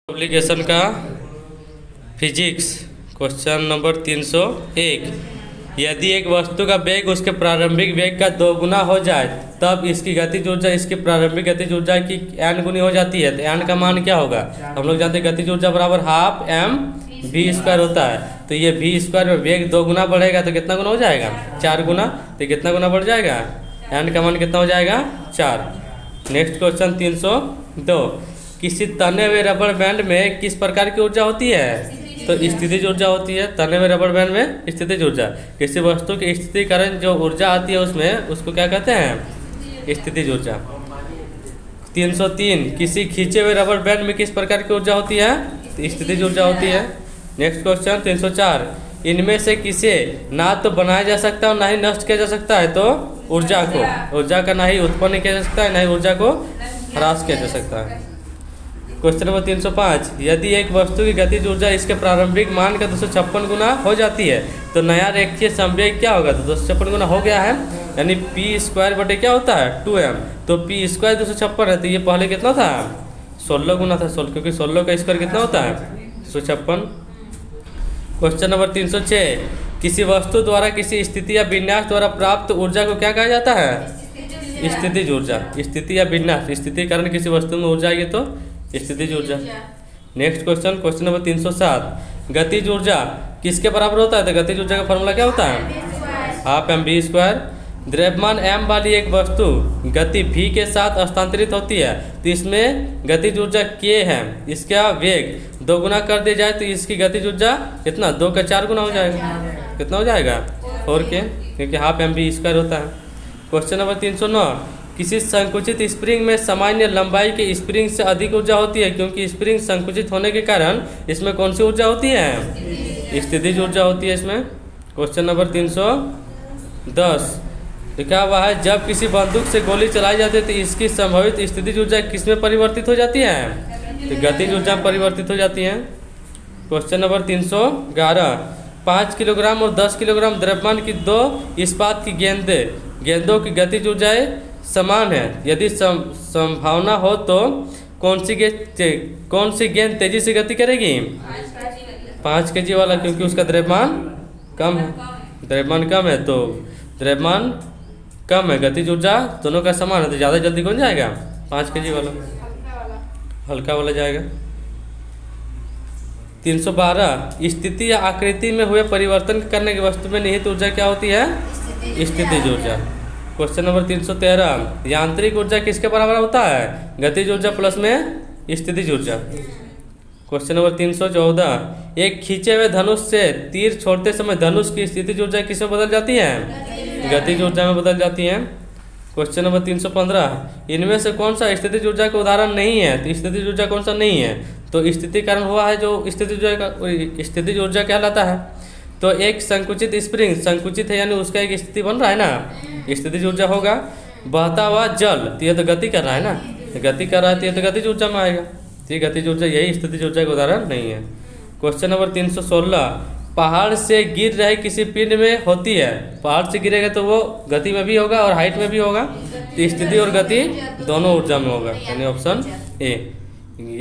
Application का physics question number 301। यदि एक वस्तु का वेग उसके प्रारंभिक वेग का 2 गुना हो जाए तब इसकी गतिज ऊर्जा इसकी प्रारंभिक गतिज ऊर्जा की n गुनी हो जाती है। तो n का मान क्या होगा? हम लोग जानते हैं गतिज ऊर्जा बराबर हाफ m v स्क्वायर होता है। तो ये v स्क्वायर में वेग 2 गुना बढ़ेगा तो कितना गुना हो जाएगा? 4 गुना। तो कितना गुना बढ़ जाएगा? n का मान कितना हो जाएगा? 4। Next question 302। किसी तने हुए रबर बैंड में किस प्रकार की ऊर्जा होती है? तो स्थितिज ऊर्जा होती है। तने हुए रबर बैंड में स्थितिज ऊर्जा, किसी वस्तु की स्थिति कारण जो ऊर्जा आती है उसमें उसको क्या कहते हैं? स्थितिज ऊर्जा। 303। किसी खींचे हुए रबर बैंड में किस प्रकार की ऊर्जा होती है? तो स्थितिज ऊर्जा होती है। Next question 304। इनमें से किसे ना तो बनाया जा सकता और ना ही नष्ट किया जा सकता है? तो ऊर्जा का ना ही उत्पन्न किया जा सकता है ना ही ऊर्जा को ह्रास किया जा सकता है। Question number 305। यदि एक वस्तु की गतिज ऊर्जा इसके प्रारंभिक मान का 256 गुना हो जाती है तो नया रेखीय संवेग क्या होगा? तो 256 गुना हो गया है, यानी पी स्क्वायर बटे क्या होता है? 2m। तो पी स्क्वायर 256 है, तो ये पहले कितना था? 16 गुना था। 16, क्योंकि 16 का स्क्वायर कितना होता है? 256। Question number 306। किसी वस्तु द्वारा किसी स्थिति या विन्यास द्वारा प्राप्त ऊर्जा को क्या कहा जाता है? स्थितिज ऊर्जा। स्थिति या विन्यास, स्थिति कारण किसी वस्तु में ऊर्जा आएगी तो स्थितिज ऊर्जा। Next question, question number 307। गतिज ऊर्जा किसके बराबर होता है? तो गतिज ऊर्जा का फॉर्मूला क्या होता है? Half m v square. द्रव्यमान m वाली एक वस्तु गति v के साथ हस्तांतरित होती है तो इसमें गतिज ऊर्जा k है, इसका वेग 2 गुना कर दिया जाए तो इसकी गतिज ऊर्जा कितना? 2 का 4 गुना हो जाएगा। कितना हो जाएगा? 4k, क्योंकि हाफ m v स्क्वायर होता है। Question number 309। किसी संकुचित स्प्रिंग में सामान्य लंबाई के स्प्रिंग से अधिक ऊर्जा होती है क्योंकि स्प्रिंग संकुचित होने के कारण इसमें कौन सी ऊर्जा होती है? स्थितिज ऊर्जा होती है इसमें। Question number 310। लिखा हुआ है जब किसी बंदूक से गोली चलाई जाती है तो इसकी संभावित स्थितिज ऊर्जा किसमें परिवर्तित हो जाती है? तो गतिज ऊर्जा में परिवर्तित हो जाती है। Question number 311। 5 किलोग्राम और 10 किलोग्राम द्रव्यमान की 2 इस्पात की गेंदों की गतिज ऊर्जाएं समान है। यदि संभावना हो तो कौन सी गेंद तेजी से गति करेगी? 5 kg वाला, क्योंकि उसका द्रव्यमान कम है। द्रव्यमान कम है तो द्रव्यमान कम है, गतिज ऊर्जा दोनों का समान है तो ज़्यादा जल्दी कौन जाएगा? 5 kg वाला। हल्का वाला जाएगा। 312। स्थिति या आकृति में हुए परिवर्तन करने की वस्तु में निहित ऊर्जा क्या होती है? स्थितिज ऊर्जा। Question number 313। यांत्रिक ऊर्जा किसके बराबर होता है? गतिज ऊर्जा प्लस में स्थितिज ऊर्जा। Question number 314। एक खींचे हुए धनुष से तीर छोड़ते समय धनुष की स्थितिज ऊर्जा किसमें बदल जाती है? गतिज ऊर्जा में बदल जाती है। Question number 315। इनमें से कौन सा स्थितिज ऊर्जा का उदाहरण नहीं है? तो स्थितिज ऊर्जा कौन सा नहीं है? तो स्थिति कारण हुआ है जो स्थितिज ऊर्जा कहलाता है। तो एक संकुचित स्प्रिंग संकुचित है, यानी उसका एक स्थिति बन रहा है ना, स्थितिज ऊर्जा होगा। बहता हुआ जल, तो ये तो गति कर रहा है ना, तो गति कर रहा है तो ये तो गतिज ऊर्जा में आएगा। तो ये गतिज ऊर्जा, यही स्थितिज ऊर्जा का उदाहरण नहीं है। Question number 316। पहाड़ से गिर रहे किसी पिंड में होती है। पहाड़ से गिरेगा तो वो गति में भी होगा और हाइट में भी होगा, तो स्थिति और गति दोनों ऊर्जा में होगा, यानी ऑप्शन ए।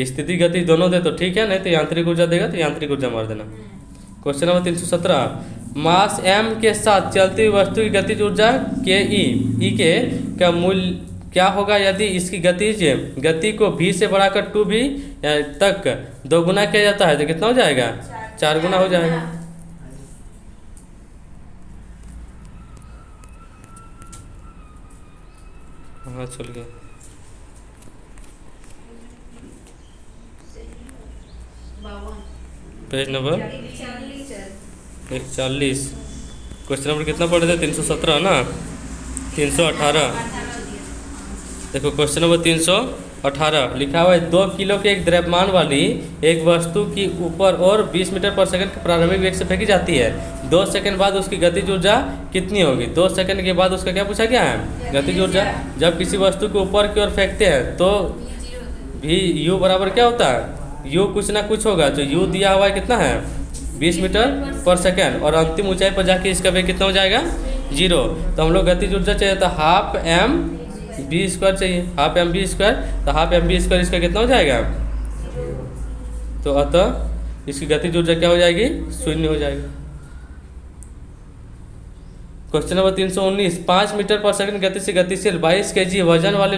स्थिति गति दोनों दे तो ठीक है, नहीं तो यांत्रिक ऊर्जा देगा तो यांत्रिक ऊर्जा मार देना। Question number 317। मास m के साथ चलती हुई वस्तु की गतिज ऊर्जा के ई के का मूल्य क्या होगा यदि इसकी गति को v से बढ़ाकर 2v तक 2 गुना किया जाता है? तो कितना हो जाएगा? 4 गुना हो जाएगा। हाँ, चल गया। Page number 41। क्वेश्चन नंबर कितना पढ़े थे? 317 ना। 318। देखो क्वेश्चन नंबर 318 लिखा हुआ है 2 किलो के एक द्रव्यमान वाली एक वस्तु की ऊपर और 20 मीटर पर सेकंड के प्रारंभिक वेग से फेंकी जाती है। 2 सेकंड बाद उसकी गतिज ऊर्जा कितनी होगी? 2 सेकंड के बाद उसका क्या पूछा गया है? गतिज ऊर्जा। जब किसी वस्तु को ऊपर की ओर फेंकते हैं तो भी u बराबर क्या होता है? u कुछ ना कुछ होगा, जो u दिया हुआ है कितना है? 20 मीटर पर सेकंड, और अंतिम ऊंचाई पर जाके इसका वेग कितना हो जाएगा? 0। तो हम लोग गतिज ऊर्जा चाहिए तो हाफ m v स्क्वायर चाहिए, हाफ m v स्क्वायर। तो हाफ m v स्क्वायर इसका कितना हो जाएगा? तो अतः इसकी गतिज ऊर्जा क्या हो जाएगी, शून्य हो जाएगी। क्वेश्चन नंबर 319, 5 मीटर पर सेकंड गति से गतिशील 22 kg वजन वाले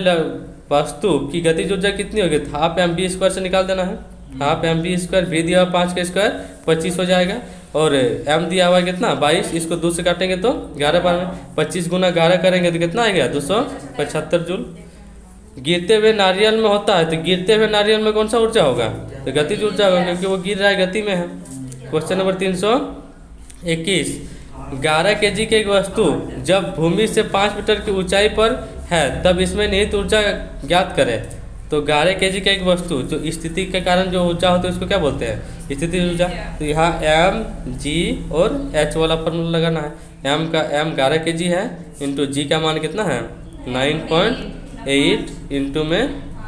वस्तु की गतिज ऊर्जा कितनी होगी? हाफ एम बी स्क्वायर से निकाल देना है। Half m v square, v दिया हुआ 5 का स्क्वायर 25 हो जाएगा, और एम दिया हुआ कितना 22, इसको 2 से काटेंगे तो 11 बार में 25 गुना 11 करेंगे तो कितना आएगा 275 जूल। गिरते हुए नारियल में होता है, तो गिरते हुए नारियल में कौन सा ऊर्जा होगा? तो गतिज ऊर्जा होगा, क्योंकि वो गिर रहा है, गति में है। क्वेश्चन नंबर 321, 11 kg की एक वस्तु जब भूमि से 5 मीटर की ऊंचाई पर है तब इसमें निहित ऊर्जा ज्ञात करें। तो 11 kg का एक वस्तु जो स्थिति के कारण जो ऊर्जा होती है उसको क्या बोलते हैं? स्थिति ऊर्जा। तो यहाँ एम जी और एच वाला फॉर्मूला लगाना है। एम का एम 11 kg है, इंटू जी का मान कितना है 9.8 इंटू में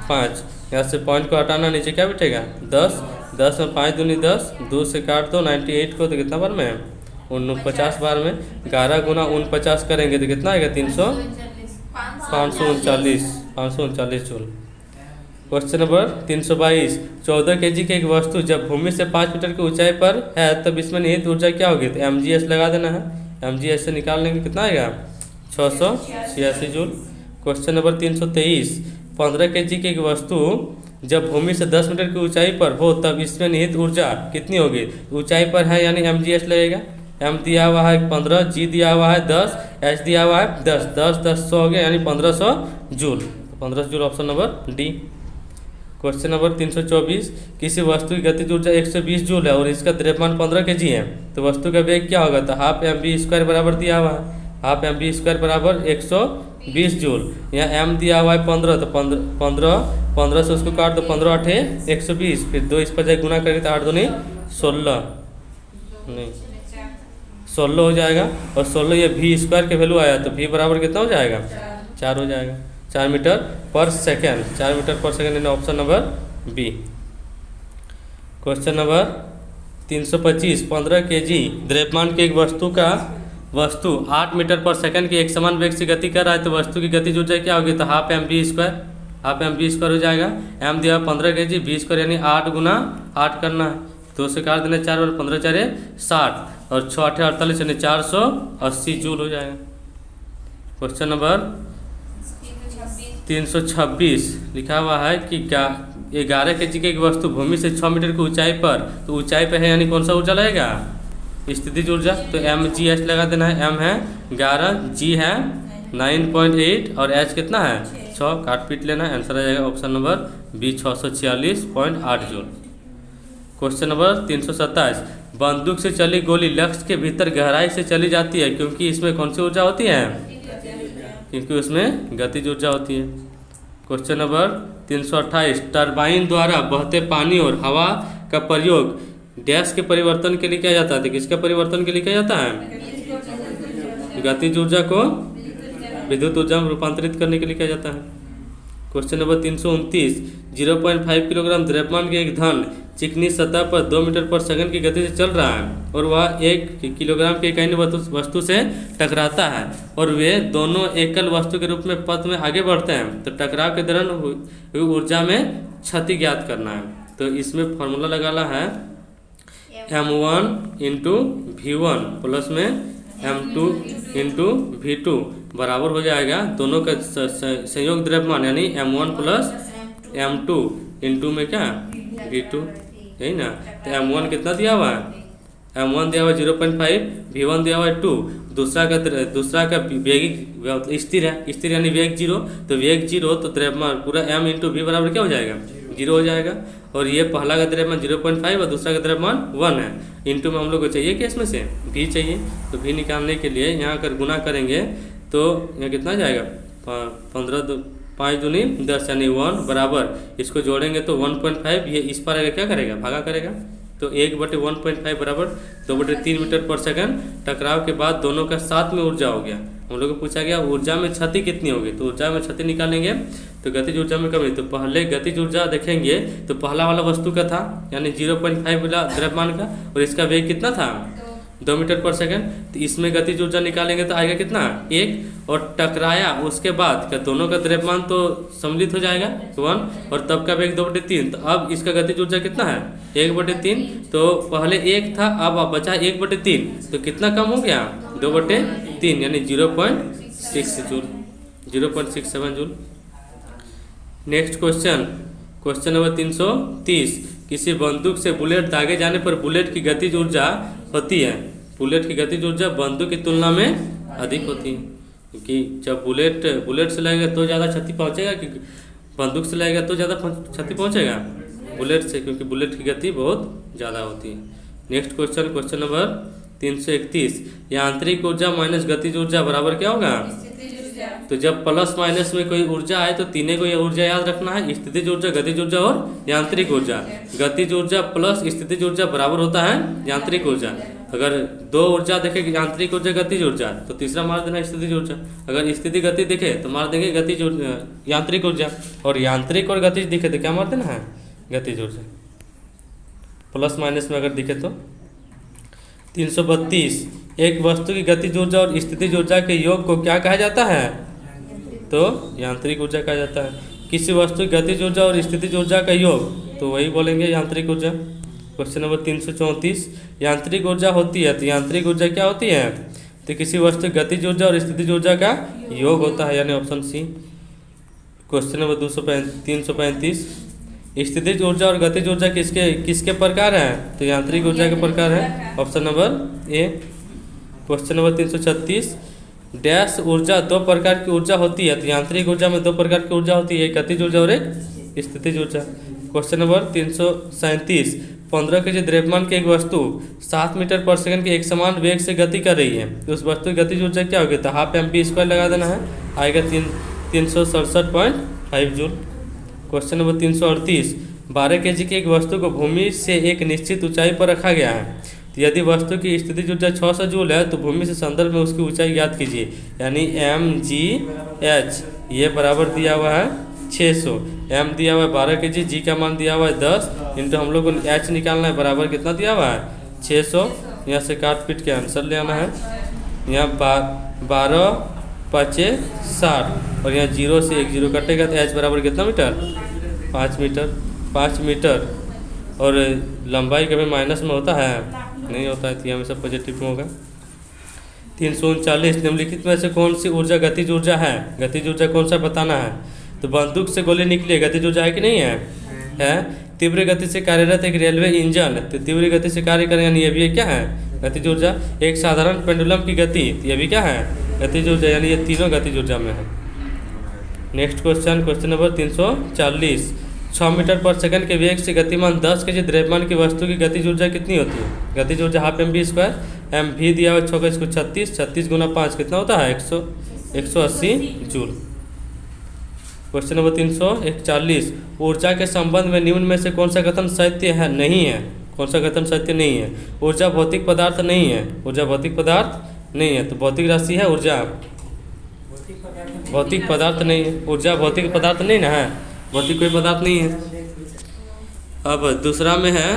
5, यहाँ से पॉइंट को हटाना, नीचे क्या बैठेगा 10, 10 में 5 दूनी 10, 2 से काट दो 98 को, तो कितना बार में है 49 बार में। 11 गुना 49 करेंगे तो कितना आएगा 539 जूल। क्वेश्चन नंबर 322, 14 kg की एक वस्तु जब भूमि से 5 मीटर की ऊंचाई पर है तब इसमें निहित ऊर्जा क्या होगी? तो mgs लगा देना है। mgs से निकाल लेंगे कितना आएगा 686 जूल। क्वेश्चन नंबर 323, 15 kg की एक वस्तु जब भूमि से 10 मीटर की ऊंचाई पर हो तब इसमें निहित ऊर्जा कितनी होगी? ऊंचाई पर है यानी mgs लगेगा। m दिया हुआ है 15, g दिया हुआ है 10, h दिया हुआ है 10, 10 10 100 हो गया यानी 1500 joule. 1500 joule option number D. Question number 324, किसी वस्तु की गतिज ऊर्जा 120 जूल है और इसका द्रव्यमान 15 kg है, तो वस्तु का वेग क्या होगा? तो हाफ एम बी स्क्वायर बराबर दिया हुआ है, हाफ एम बी स्क्वायर बराबर 120 जूल। यहाँ m दिया हुआ है 15, तो 15 से उसको काट दो, 15 8 120, फिर 2 इस पर जाए गुना करेंगे तो 8 दूनी 16, नहीं 16 हो जाएगा, और 16 ये वी स्क्वायर के वैल्यू आया तो वी बराबर कितना हो जाएगा 4 हो जाएगा, 4 metre per second, 4 metre per second यानी option number b. Question number 325, 15 kg द्रव्यमान की एक वस्तु 8 मीटर पर सेकंड के एक समान वेग से गति कर रहा है, तो वस्तु की गतिज ऊर्जा क्या होगी? तो हाफ एम बी स्क्वायर हो जाएगा। एम दिया 15 kg, बी स्क्वायर यानी 8 गुना 8 करना है, 2 से काट देना 4 और 15 4 60, और 6 8 48 यानी 480 जूल हो जाएगा। क्वेश्चन नंबर 326 लिखा हुआ है कि 11 kg की एक वस्तु भूमि से 6 मीटर की ऊंचाई पर, तो ऊंचाई पे है यानी कौन सा ऊर्जा लगेगा? स्थितिज ऊर्जा। तो एम जी एच लगा देना है। एम है 11, जी है 9.8 और एच कितना है 6, काट पीट लेना है, आंसर आ जाएगा option number b 646.8 joule. Question number 327, बंदूक से चली गोली लक्ष्य के भीतर गहराई से चली जाती है क्योंकि इसमें कौन सी ऊर्जा होती है? क्योंकि उसमें गतिज ऊर्जा होती है। क्वेश्चन नंबर 328, टरबाइन द्वारा बहते पानी और हवा का प्रयोग डैश के परिवर्तन के लिए किया जाता है। किसके परिवर्तन के लिए किया जाता है? गतिज ऊर्जा को विद्युत ऊर्जा में रूपांतरित करने के लिए किया जाता है। क्वेश्चन नंबर 329, 0.5 किलोग्राम द्रव्यमान के एक धन चिकनी सतह पर 2 मीटर पर सेकंड की गति से चल रहा है और वह 1 किलोग्राम के इकाई वस्तु से टकराता है और वे दोनों एकल वस्तु के रूप में पथ में आगे बढ़ते हैं, तो टकराव के दौरान हुई ऊर्जा में क्षति ज्ञात करना है। तो इसमें फॉर्मूला लगाना है m1 इंटू V1 प्लस में m2 इंटू V2 बराबर हो जाएगा दोनों का संयोग द्रव्यमान यानी m1 प्लस m2 इंटू में क्या V2, यही ना। तो m1 कितना दिया हुआ है? m1 दिया हुआ 0.5, V1 दिया हुआ है 2, दूसरा का वेग स्थिर है, स्थिर यानी वेग 0, तो वेग 0 तो द्रव्यमान पूरा m इंटू V बराबर क्या हो जाएगा 0 हो जाएगा। और ये पहला का द्रव्यमान 0.5 और दूसरा का द्रव्यमान 1 है, इंटू में हम लोग को चाहिए कि इसमें से V चाहिए, तो V निकालने के लिए यहाँ अगर गुना करेंगे तो यहाँ कितना जाएगा 15 5 दूनी 10 यानी 1 बराबर, इसको जोड़ेंगे तो 1.5, ये इस पर आगे क्या करेगा भागा करेगा, तो 1/1.5 बराबर 2/3 मीटर पर सेकंड। टकराव के बाद दोनों का साथ में ऊर्जा हो गया। हम लोग को पूछा गया ऊर्जा में क्षति कितनी होगी, तो ऊर्जा में क्षति निकालेंगे तो गतिज ऊर्जा में कमी। तो पहले गतिज ऊर्जा देखेंगे तो पहला वाला वस्तु का था यानी 0.5 वाला द्रव्यमान का, और इसका वेग कितना था 2 मीटर पर सेकंड। तो इसमें गतिज ऊर्जा निकालेंगे तो आएगा कितना 1, और टकराया उसके बाद क्या दोनों का द्रव्यमान तो सम्मिलित हो जाएगा 1, और तब का वेग 2/3। तो अब इसका गतिज ऊर्जा कितना है 1/3। तो पहले 1 था, अब बचा 1/3, तो कितना कम हो गया 2/3, यानी 0.6 joule, 0.67 joule. Next question number 330। किसी बंदूक से बुलेट दागे जाने पर बुलेट की गतिज ऊर्जा होती है, बुलेट की गतिज ऊर्जा बंदूक की तुलना में अधिक होती है, क्योंकि जब बुलेट से लगेगा तो ज़्यादा क्षति पहुंचेगा कि बंदूक से लगेगा तो ज़्यादा क्षति पहुंचेगा बुलेट से, क्योंकि बुलेट की गति बहुत ज़्यादा होती है। Next question number 331। यांत्रिक ऊर्जा माइनस गतिज ऊर्जा बराबर क्या होगा? तो जब प्लस माइनस में कोई ऊर्जा आए तो तीनों को यह ऊर्जा याद रखना है, स्थितिज ऊर्जा, गतिज ऊर्जा और यांत्रिक ऊर्जा। गतिज ऊर्जा प्लस स्थितिज ऊर्जा बराबर होता है यांत्रिक ऊर्जा। अगर दो ऊर्जा देखे यांत्रिक ऊर्जा गतिज ऊर्जा तो तीसरा मार देना स्थितिज ऊर्जा। अगर स्थिति गति दिखे तो मार देंगे गतिज यांत्रिक ऊर्जा, और यांत्रिक और गतिज दिखे तो क्या मार देना है गतिज ऊर्जा। प्लस माइनस में अगर दिखे तो 332। एक वस्तु की गतिज ऊर्जा और स्थितिज ऊर्जा के योग को क्या कहा जाता है? तो यांत्रिक ऊर्जा कहा जाता है। किसी वस्तु की गतिज ऊर्जा और स्थितिज ऊर्जा का योग तो वही बोलेंगे यांत्रिक ऊर्जा। Question number 334। यांत्रिक ऊर्जा होती है, तो यांत्रिक ऊर्जा क्या होती है? तो किसी वस्तु की गतिज ऊर्जा और स्थितिज ऊर्जा का योग होता है, यानी ऑप्शन सी। Question number 335। स्थितिज ऊर्जा और गतिज ऊर्जा किसके प्रकार हैं? तो यांत्रिक ऊर्जा के प्रकार है, option number A. Question number 336। Dash ऊर्जा दो प्रकार की ऊर्जा होती है, तो यांत्रिक ऊर्जा में दो प्रकार की ऊर्जा होती है, एक गतिज ऊर्जा और एक स्थितिज ऊर्जा। Question number 337। 15 kg द्रव्यमान की एक वस्तु 7 मीटर पर सेकंड के एक समान वेग से गति कर रही है, तो उस वस्तु की गतिज ऊर्जा क्या होगी? तो ½ mv² लगा देना है, आएगा 367.5 जूल। Question number 338। 12 kg की एक वस्तु को भूमि से एक निश्चित ऊंचाई पर रखा गया है, तो यदि वस्तु की स्थितिज ऊर्जा 600 जूल है तो भूमि से संदर्भ में उसकी ऊंचाई ज्ञात कीजिए, यानी mgh। ये बराबर दिया हुआ है 600, m दिया हुआ है 12 kg, g का मान दिया हुआ है 10, इंटू हम लोग को h निकालना है, बराबर कितना दिया हुआ है 600। यहाँ से काट पीट के आंसर ले आना है। यहाँ 12 5 60, और यहाँ 0 से 1 0 कटेगा तो h बराबर कितना मीटर? 5 मीटर। 5 मीटर, और लंबाई कभी माइनस में होता है? नहीं होता है, तो हमेशा पॉजिटिव में होगा। 339। निम्नलिखित में से कौन सी ऊर्जा गतिज ऊर्जा है? गतिज ऊर्जा कौन सा बताना है? तो बंदूक से गोली निकली, गतिज ऊर्जा है कि नहीं है? तीव्र गति से कार्यरत एक रेलवे इंजन, तो तीव्र गति से कार्य करें, यानी ये भी क्या है गतिज ऊर्जा। एक साधारण पेंडुलम की गति, तो ये भी क्या है गतिज ऊर्जा, यानी ये तीनों गतिज ऊर्जा में है। Next question number 340। 6 मीटर पर सेकंड के वेग से गतिमान 10 kg द्रव्यमान की वस्तु की गतिज ऊर्जा कितनी होती है? गतिज ऊर्जा ½ mv²। mv दिया हुआ 6 को 36, 36 गुना 5 कितना होता है 180 जूल। Question number 341। ऊर्जा के संबंध में निम्न में से कौन सा कथन सत्य है नहीं है? कौन सा कथन सत्य नहीं है? ऊर्जा भौतिक पदार्थ नहीं है, ऊर्जा भौतिक पदार्थ नहीं है, तो भौतिक राशि है ऊर्जा, भौतिक पदार्थ नहीं है। ऊर्जा भौतिक पदार्थ नहीं ना है, भौतिक कोई पदार्थ नहीं है। अब दूसरा में है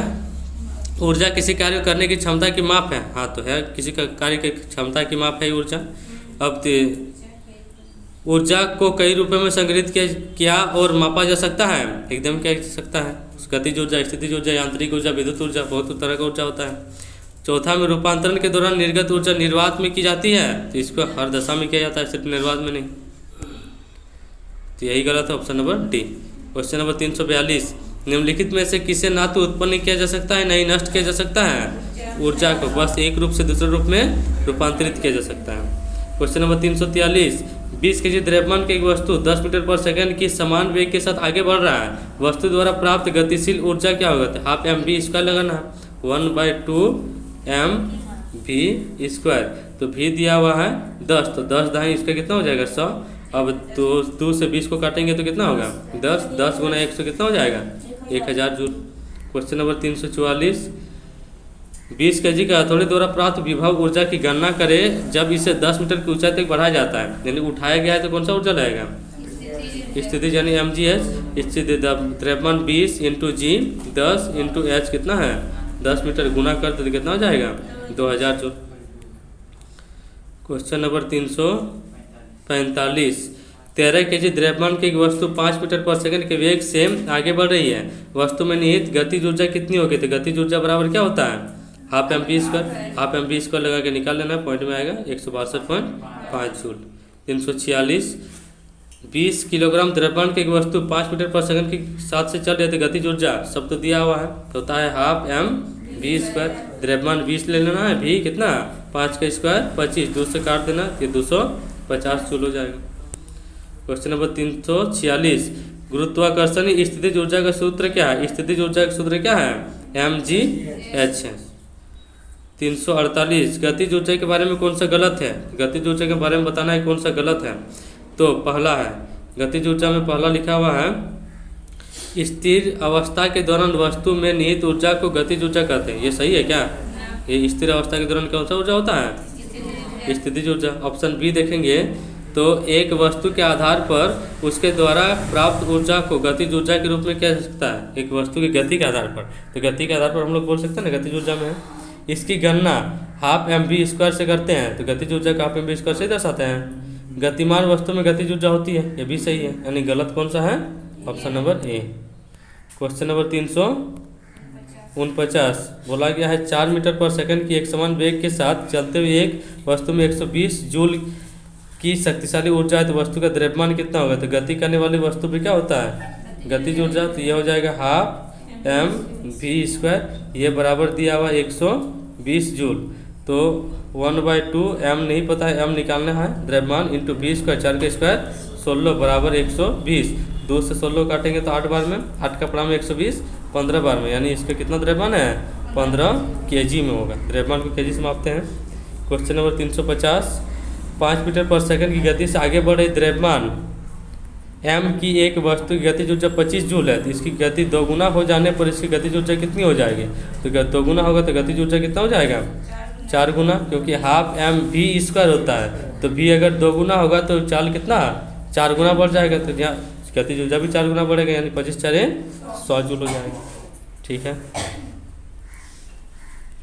ऊर्जा किसी कार्य करने की क्षमता की माप है, हाँ तो है किसी का कार्य की क्षमता की माप है ऊर्जा। अब ऊर्जा को कई रूपों में संग्रहित किया और मापा जा सकता है, एकदम किया जा सकता है। गतिज ऊर्जा, स्थितिज ऊर्जा, यांत्रिक ऊर्जा, विद्युत ऊर्जा, बहुत तरह का ऊर्जा होता है। चौथा में रूपांतरण के दौरान निर्गत ऊर्जा निर्वात में की जाती है, तो इसको हर दशा में किया जाता है, सिर्फ निर्वात में नहीं, तो यही गलत है, option number D. Question number 342। निम्नलिखित में से किसे ना तो उत्पन्न किया जा सकता है, ना ही नष्ट किया जा सकता है? ऊर्जा को बस एक रूप से दूसरे रूप में रूपांतरित किया जा सकता है। Question number 343। 20 kg द्रव्यमान की एक वस्तु 10 मीटर पर सेकंड की समान वेग के साथ आगे बढ़ रहा है, वस्तु द्वारा प्राप्त गतिशील ऊर्जा क्या होगा? ½ mv² लगाना है, 1/2 mv²। तो v दिया हुआ है 10, तो 10 दाएँ इसका कितना हो जाएगा 100। अब 2 से 20 को काटेंगे तो कितना होगा 10, 10 गुना 100 कितना हो जाएगा 1000 जूल। Question number 344। 20 kg का हथौड़े द्वारा प्राप्त विभव ऊर्जा की गणना करें जब इसे 10 मीटर की ऊंचाई तक बढ़ाया जाता है, यानी उठाया गया है तो कौन सा ऊर्जा लगेगा? स्थिति यानी mgh। स्थिति द्रव्यमान 20 × g 10 × h कितना है 10 मीटर गुना कर दे तो कितना हो जाएगा 2000 जूल। क्वेश्चन नंबर 345, 13 kg द्रव्यमान की एक वस्तु 5 मीटर पर सेकंड के वेग से आगे बढ़ रही है। वस्तु में निहित गतिज ऊर्जा कितनी होगी? तो गतिज ऊर्जा बराबर क्या होता है? Half m v square. Half m v square लगा के निकाल लेना है, पॉइंट में आएगा 162.5 जूल। 346, 20 किलोग्राम द्रव्यमान की एक वस्तु 5 मीटर पर सेकंड के साथ से चल रही है तो गतिज ऊर्जा सब तो दिया हुआ है, तो होता है हाफ एम वी स्क्वायर। द्रव्यमान 20 ले लेना है, भी कितना 5 का स्क्वायर 25, 2 से काट देना, ये 250 जूल हो जाएगा। क्वेश्चन नंबर 346, गुरुत्वाकर्षण स्थितिज ऊर्जा का सूत्र क्या है? स्थितिज ऊर्जा का सूत्र क्या है? mgh है। 348, गतिज ऊर्जा के बारे में कौन सा गलत है? गतिज ऊर्जा के बारे में बताना है कौन सा गलत है। तो पहला है, गतिज ऊर्जा में पहला लिखा हुआ है, स्थिर अवस्था के दौरान वस्तु में निहित ऊर्जा को गतिज ऊर्जा कहते हैं। ये सही है क्या? ये स्थिर अवस्था के दौरान कौन सा ऊर्जा होता है? स्थितिज ऊर्जा। ऑप्शन बी देखेंगे तो एक वस्तु के आधार पर उसके द्वारा प्राप्त ऊर्जा को गतिज ऊर्जा के रूप में कह सकता है। एक वस्तु की गति के आधार पर, तो गति के आधार पर हम लोग बोल सकते हैं ना गतिज ऊर्जा में है। इसकी गणना हाफ एम वी स्क्वायर से करते हैं, तो गतिज ऊर्जा का हाफ एम वी स्क्वायर से दर्शाते हैं। गतिमान वस्तु में गतिज ऊर्जा होती है, ये भी सही है, यानी गलत कौन सा है? Option number A. Question number 349, बोला गया है 4 मीटर पर सेकंड की एक समान वेग के साथ चलते हुए एक वस्तु में 120 जूल की शक्तिशाली ऊर्जा है, तो वस्तु का द्रव्यमान कितना होगा? तो गति करने वाली वस्तु भी क्या होता है? गतिज ऊर्जा। तो यह हो जाएगा हाफ एम वी स्क्वायर, ये बराबर दिया हुआ 120 जूल। तो 1/2 एम नहीं पता है, एम निकालना है, द्रव्यमान इंटू वी स्क्वायर, 4 का स्क्वायर 16 बराबर 120। 2 से 16 काटेंगे तो 8 बार में, 8 का पड़ा में 120, 15 बार में, यानी इसका कितना द्रव्यमान है? 15 kg में होगा। द्रव्यमान को kg से मापते हैं। क्वेश्चन नंबर 350, 5 मीटर पर सेकंड की गति से आगे बढ़ रही द्रव्यमान m की एक वस्तु की गतिज ऊर्जा 25 जूल है, तो इसकी गति दोगुना हो जाने पर इसकी गतिज ऊर्जा कितनी हो जाएगी? तो दोगुना होगा तो गतिज ऊर्जा कितना हो जाएगा? 4 गुना, क्योंकि हाफ एम वी स्क्वायर होता है, तो v अगर दोगुना होगा तो चाल कितना 4 गुना बढ़ जाएगा, तो यहाँ गतिज ऊर्जा भी 4 गुना बढ़ेगा, यानी 25 4 100 जूल हो जाएगा। ठीक है।